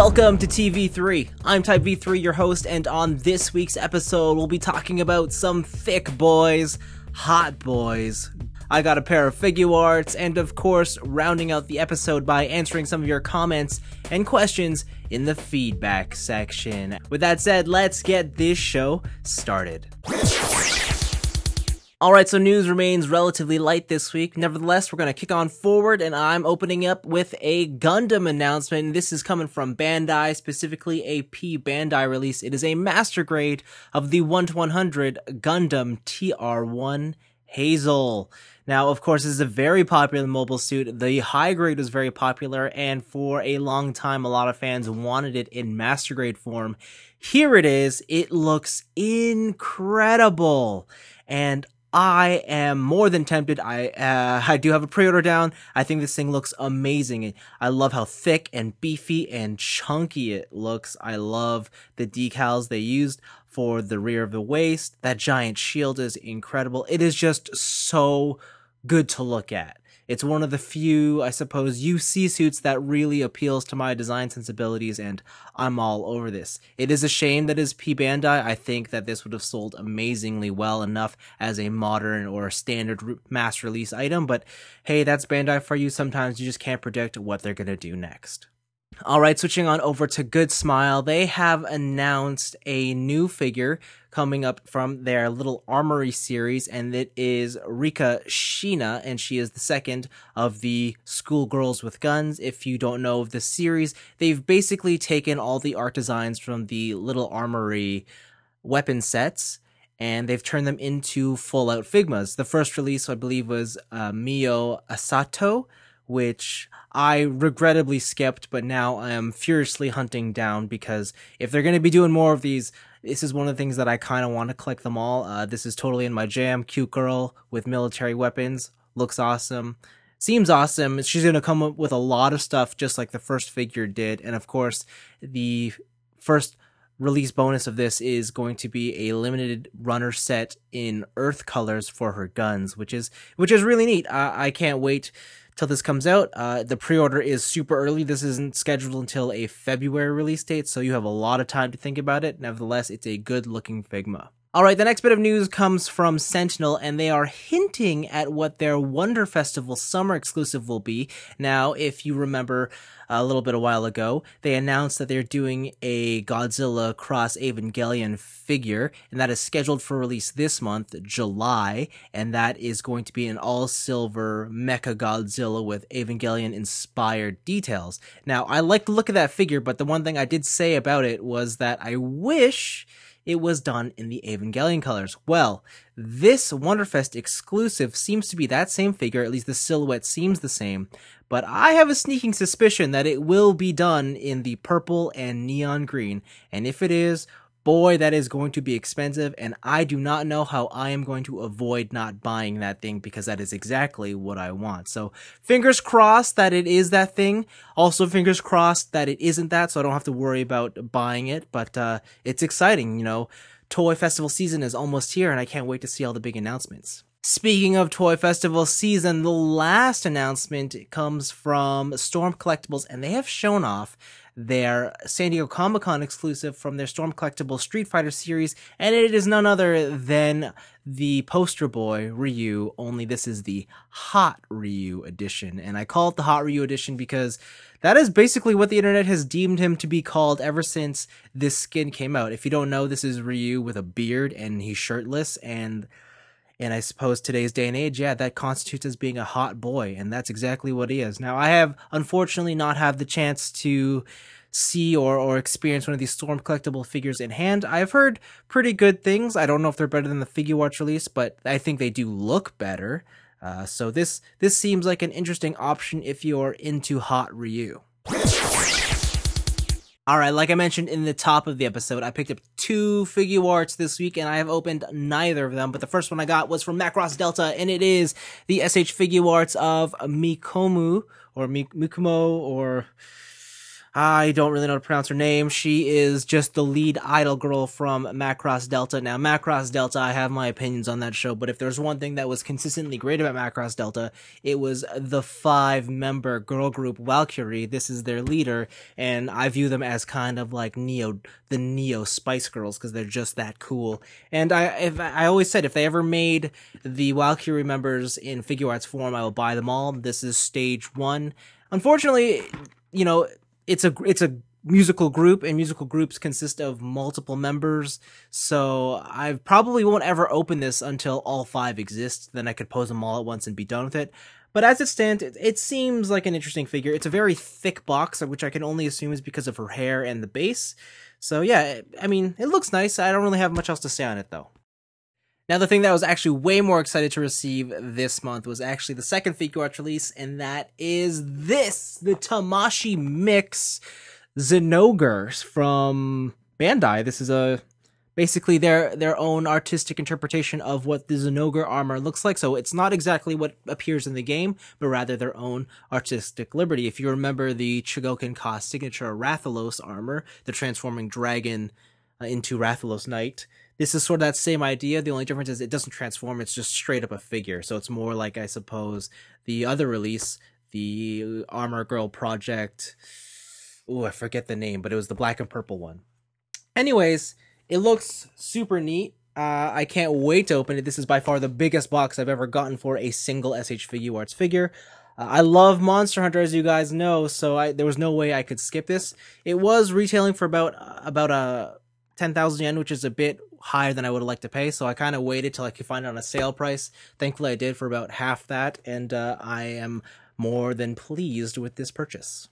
Welcome to TV3. I'm Type V3, your host, and on this week's episode, we'll be talking about some thick boys, hot boys. I got a pair of figure arts, and of course, rounding out the episode by answering some of your comments and questions in the feedback section. With that said, let's get this show started. Alright, so news remains relatively light this week. Nevertheless, we're going to kick on forward, and I'm opening up with a Gundam announcement. This is coming from Bandai, specifically a P Bandai release. It is a master grade of the 1/100 Gundam T-R1 HAZEL. Now, of course, this is a very popular mobile suit. The high grade was very popular, and for a long time, a lot of fans wanted it in master grade form. Here it is. It looks incredible, and I am more than tempted. I do have a pre-order down. I think this thing looks amazing. I love how thick and beefy and chunky it looks. I love the decals they used for the rear of the waist. That giant shield is incredible. It is just so good to look at. It's one of the few, I suppose, UC suits that really appeals to my design sensibilities, and I'm all over this. It is a shame that it's P Bandai. I think that this would have sold amazingly well enough as a modern or standard mass release item, but hey, that's Bandai for you. Sometimes you just can't predict what they're gonna do next. Alright, switching on over to Good Smile, they have announced a new figure coming up from their little Armory series, and it is Rikka Shiina, and she is the second of the Schoolgirls with Guns. If you don't know of the series, they've basically taken all the art designs from the little Armory weapon sets, and they've turned them into full-out Figmas. The first release, I believe, was Mio Asato, which I regrettably skipped, but now I am furiously hunting down, because if they're going to be doing more of these, this is one of the things that I kind of want to collect them all. This is totally in my jam. Cute girl with military weapons. Looks awesome. Seems awesome. She's going to come up with a lot of stuff just like the first figure did. And of course, the first release bonus of this is going to be a limited runner set in earth colors for her guns, which is really neat. I can't wait till this comes out. The pre-order is super early. This isn't scheduled until a February release date, so you have a lot of time to think about it. Nevertheless, it's a good-looking Figma. Alright, the next bit of news comes from Sentinel, and they are hinting at what their Wonder Festival summer exclusive will be. Now, if you remember a little bit a while ago, they announced that they're doing a Godzilla Cross Evangelion figure, and that is scheduled for release this month, July, and that is going to be an all-silver Mecha Godzilla with Evangelion-inspired details. Now, I like the look of that figure, but the one thing I did say about it was that I wish it was done in the Evangelion colors. Well, this Wonderfest exclusive seems to be that same figure, at least the silhouette seems the same, but I have a sneaking suspicion that it will be done in the purple and neon green, and if it is, boy, that is going to be expensive, and I do not know how I am going to avoid not buying that thing, because that is exactly what I want. So, fingers crossed that it is that thing. Also, fingers crossed that it isn't that, so I don't have to worry about buying it, but it's exciting, you know. Toy Festival season is almost here, and I can't wait to see all the big announcements. Speaking of Toy Festival season, the last announcement comes from Storm Collectibles, and they have shown off their San Diego Comic-Con exclusive from their Storm Collectibles Street Fighter series, and it is none other than the poster boy, Ryu, only this is the Hot Ryu edition. And I call it the Hot Ryu edition because that is basically what the internet has deemed him to be called ever since this skin came out. If you don't know, this is Ryu with a beard, and he's shirtless, and I suppose today's day and age, yeah, that constitutes as being a hot boy, and that's exactly what he is. Now, I have unfortunately not had the chance to see or experience one of these Storm Collectible figures in hand. I've heard pretty good things. I don't know if they're better than the Figure Arts release, but I think they do look better. So this seems like an interesting option if you're into Hot Ryu. Alright, like I mentioned in the top of the episode, I picked up 2 figure arts this week, and I have opened neither of them, but the first one I got was from Macross Delta, and it is the SH figure arts of Mikumo, or I don't really know how to pronounce her name. She is just the lead idol girl from Macross Delta. Now, Macross Delta, I have my opinions on that show, but if there's one thing that was consistently great about Macross Delta, it was the 5-member girl group Valkyrie. This is their leader, and I view them as kind of like the Neo Spice Girls, because they're just that cool. And I always said if they ever made the Valkyrie members in figure arts form, I will buy them all. This is stage 1. Unfortunately, you know, it's a musical group, and musical groups consist of multiple members, so I probably won't ever open this until all 5 exist. Then I could pose them all at once and be done with it. But as it stands, it seems like an interesting figure. It's a very thick box, which I can only assume is because of her hair and the base. So yeah, I mean, it looks nice. I don't really have much else to say on it, though. Now, the thing that I was actually way more excited to receive this month was actually the second figure arts release, and that is this, the Tamashii Mix Zenogre from Bandai. This is basically their own artistic interpretation of what the Zenogre armor looks like. So it's not exactly what appears in the game, but rather their own artistic liberty. If you remember the Chogokin Ka signature Rathalos armor, the transforming dragon into Rathalos Knight, this is sort of that same idea. The only difference is it doesn't transform. It's just straight up a figure. So it's more like, I suppose, the other release, the Armor Girl Project. Ooh, I forget the name, but it was the black and purple one. Anyways, it looks super neat. I can't wait to open it. This is by far the biggest box I've ever gotten for a single SH Figure Arts figure. I love Monster Hunter, as you guys know, so there was no way I could skip this. It was retailing for about 10,000 yen, which is a bit higher than I would have liked to pay, so I kind of waited till I could find it on a sale price. Thankfully, I did for about half that, and I am more than pleased with this purchase.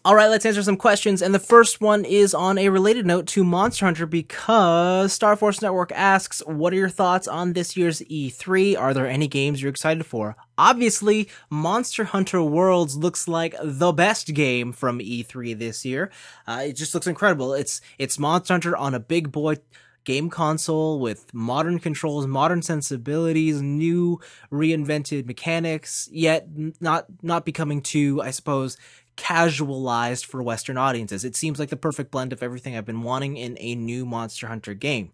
Alright, let's answer some questions, and the first one is on a related note to Monster Hunter, because Star Force Network asks, what are your thoughts on this year's E3? Are there any games you're excited for? Obviously, Monster Hunter Worlds looks like the best game from E3 this year. It just looks incredible. It's Monster Hunter on a big boy game console with modern controls, modern sensibilities, new reinvented mechanics, yet not becoming too, I suppose, casualized for Western audiences. It seems like the perfect blend of everything I've been wanting in a new Monster Hunter game.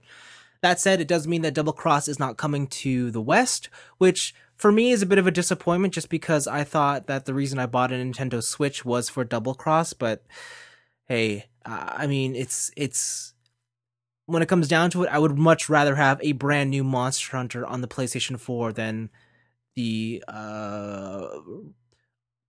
That said, it does mean that Double Cross is not coming to the West, which for me is a bit of a disappointment, just because I thought that the reason I bought a Nintendo Switch was for Double Cross. But hey, I mean, it's when it comes down to it, I would much rather have a brand new Monster Hunter on the PlayStation 4 than the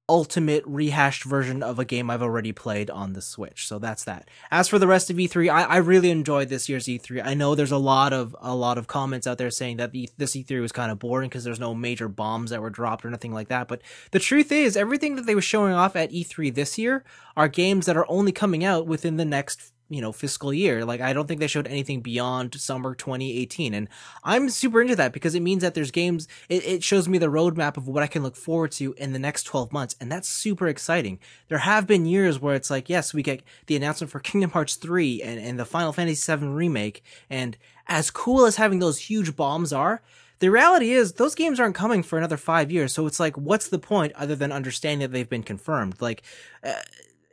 ultimate rehashed version of a game I've already played on the Switch. So that's that. As for the rest of E3, I really enjoyed this year's E3. I know there's a lot of comments out there saying that this E3 was kind of boring because there's no major bombs that were dropped or nothing like that. But the truth is, everything that they were showing off at E3 this year are games that are only coming out within the next fiscal year. Like, I don't think they showed anything beyond summer 2018, and I'm super into that because it means that there's games. It shows me the roadmap of what I can look forward to in the next 12 months, and that's super exciting. There have been years where it's like, yes, we get the announcement for Kingdom Hearts 3 and the Final Fantasy VII remake, and as cool as having those huge bombs are, the reality is those games aren't coming for another 5 years. So it's like, what's the point other than understanding that they've been confirmed? Like,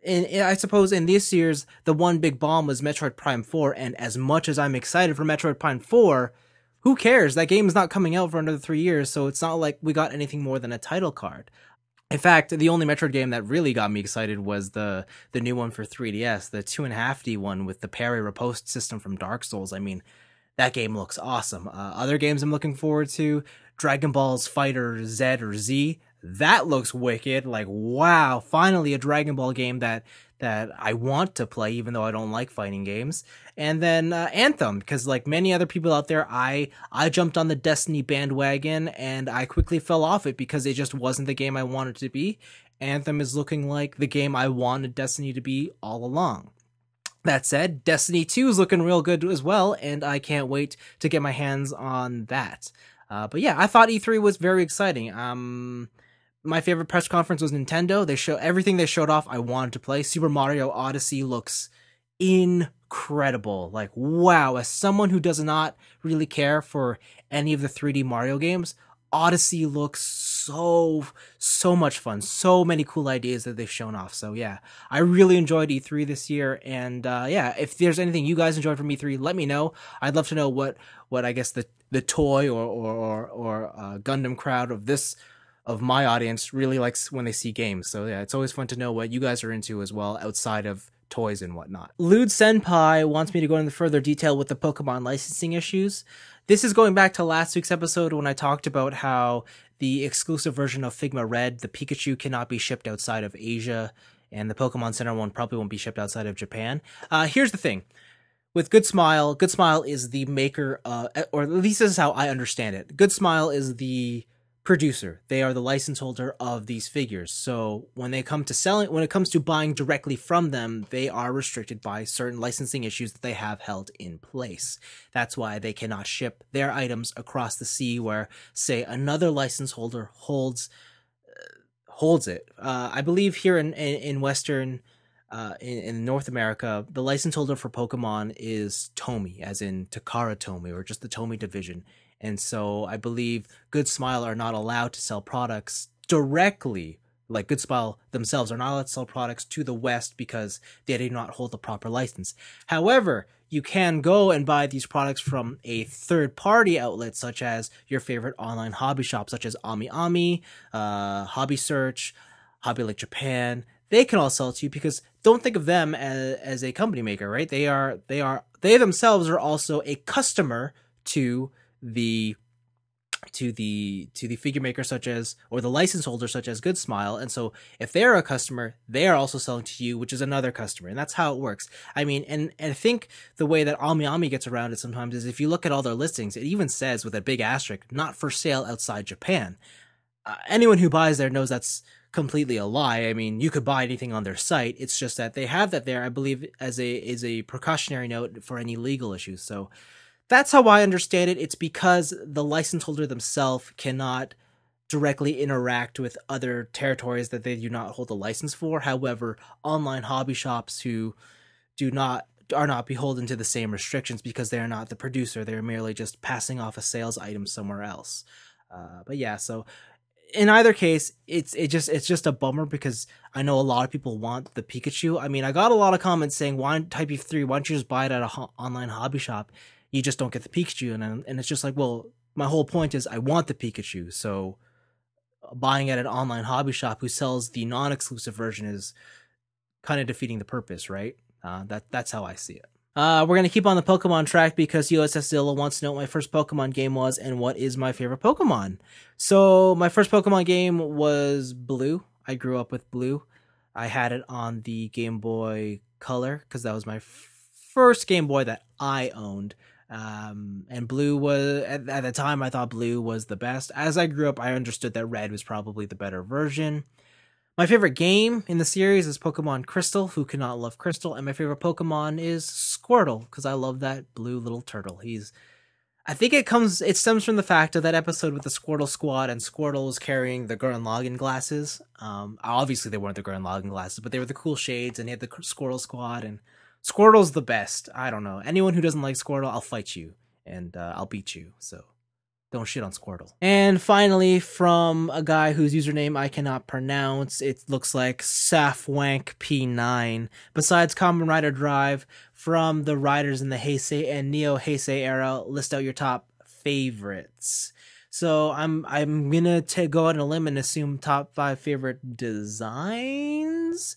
and I suppose in this year's, the one big bomb was Metroid Prime 4, and as much as I'm excited for Metroid Prime 4, who cares? That game is not coming out for another 3 years, so it's not like we got anything more than a title card. In fact, the only Metroid game that really got me excited was the new one for 3DS, the 2.5D one with the parry riposte system from Dark Souls. I mean, that game looks awesome. Other games I'm looking forward to, Dragon Ball's Fighter Z or Z, that looks wicked. Like, wow, finally a Dragon Ball game that I want to play, even though I don't like fighting games. And then Anthem, because like many other people out there, I jumped on the Destiny bandwagon and I quickly fell off it because it just wasn't the game I wanted to be. Anthem is looking like the game I wanted Destiny to be all along. That said, Destiny 2 is looking real good as well, and I can't wait to get my hands on that. But yeah, I thought E3 was very exciting. My favorite press conference was Nintendo. Everything they showed off I wanted to play. Super Mario Odyssey looks incredible. Like, wow, as someone who does not really care for any of the 3D Mario games, Odyssey looks so much fun. So many cool ideas that they've shown off. So yeah, I really enjoyed E3 this year. And yeah, if there's anything you guys enjoyed from E3, let me know. I'd love to know what I guess the toy or Gundam crowd of my audience really likes when they see games. So yeah, it's always fun to know what you guys are into as well outside of toys and whatnot. Lewd Senpai wants me to go into further detail with the Pokemon licensing issues. This is going back to last week's episode when I talked about how the exclusive version of Figma Red, the Pikachu, cannot be shipped outside of Asia, and the Pokemon Center one probably won't be shipped outside of Japan. Here's the thing. With Good Smile is the maker, or at least this is how I understand it. Good Smile is the producer. They are the license holder of these figures. So when it comes to buying directly from them, they are restricted by certain licensing issues that they have held in place. That's why they cannot ship their items across the sea where, say, another license holder holds it. I believe here in Western, in North America, the license holder for Pokemon is Tomy, as in Takara Tomy, or just the Tomy division. And so I believe Good Smile are not allowed to sell products directly, like Good Smile themselves are not allowed to sell products to the West because they do not hold the proper license. However, you can go and buy these products from a third-party outlet, such as your favorite online hobby shop, such as Ami, Hobby Search, Hobby Lake Japan. They can all sell to you because don't think of them as a company maker, right? They themselves are also a customer to the figure maker, such as, or the license holder such as Good Smile. And so if they're a customer, they are also selling to you, which is another customer. And that's how it works. I mean, and I think the way that Ami gets around it sometimes is if you look at all their listings, it even says with a big asterisk, not for sale outside Japan. Anyone who buys there knows that's completely a lie. I mean, you could buy anything on their site. It's just that they have that there, I believe, as a precautionary note for any legal issues. So that's how I understand it. It's because the license holder themselves cannot directly interact with other territories that they do not hold a license for. However, online hobby shops who are not beholden to the same restrictions because they are not the producer. They're merely just passing off a sales item somewhere else. But yeah, so in either case, it's just a bummer because I know a lot of people want the Pikachu. I mean, I got a lot of comments saying, "Why Type E3? Why don't you just buy it at a online hobby shop? You just don't get the Pikachu." And it's just like, well, my whole point is I want the Pikachu, so buying at an online hobby shop who sells the non-exclusive version is kind of defeating the purpose, right? That's how I see it. We're going to keep on the Pokemon track because USS Zilla wants to know what my first Pokemon game was and what is my favorite Pokemon. So my first Pokemon game was Blue. I grew up with Blue. I had it on the Game Boy Color because that was my first Game Boy that I owned. And Blue was, at the time, I thought Blue was the best. As I grew up, I understood that Red was probably the better version. My favorite game in the series is Pokemon Crystal. Who cannot love Crystal? And my favorite Pokemon is Squirtle, because I love that blue little turtle. I think it stems from the fact of that episode with the Squirtle Squad, and Squirtle was carrying the Gurren Lagann glasses. Obviously they weren't the Gurren Lagann glasses, but they were the cool shades, and he had the Squirtle Squad, and Squirtle's the best. I don't know. Anyone who doesn't like Squirtle, I'll fight you, and I'll beat you, so don't shit on Squirtle. And finally, from a guy whose username I cannot pronounce, it looks like SafWankP9. Besides Kamen Rider Drive, from the riders in the Heisei and Neo Heisei era, list out your top favorites. So I'm gonna go out on a limb and assume top 5 favorite designs.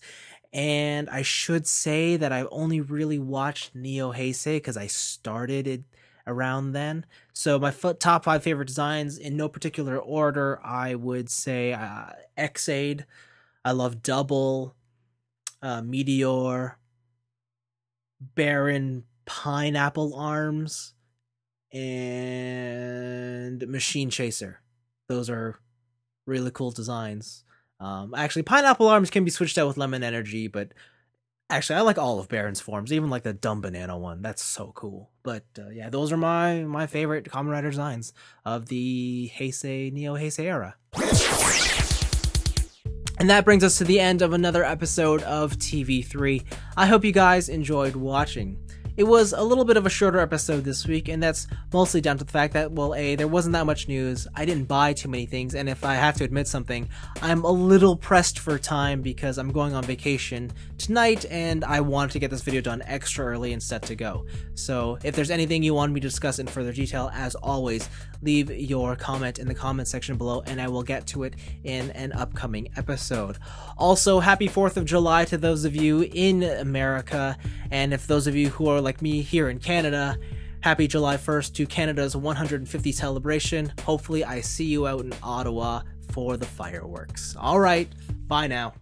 And I should say that I've only really watched Neo Heisei because I started it around then. So my top 5 favorite designs in no particular order, I would say Xaid. I love Double, Meteor, Baron Pineapple Arms, and Machine Chaser. Those are really cool designs. Actually, Pineapple Arms can be switched out with Lemon Energy, but actually, I like all of Baron's forms, even like the dumb banana one. That's so cool. But yeah, those are my favorite Kamen Rider designs of the Neo Heisei era. And that brings us to the end of another episode of TV3. I hope you guys enjoyed watching. It was a little bit of a shorter episode this week, and that's mostly down to the fact that, well, A, there wasn't that much news, I didn't buy too many things, and if I have to admit something, I'm a little pressed for time because I'm going on vacation tonight, and I wanted to get this video done extra early and set to go. So if there's anything you want me to discuss in further detail, as always, leave your comment in the comment section below, and I will get to it in an upcoming episode. Also, happy 4th of July to those of you in America, and if those of you who are like me here in Canada, happy July 1st to Canada's 150th celebration. Hopefully I see you out in Ottawa for the fireworks. Alright, bye now.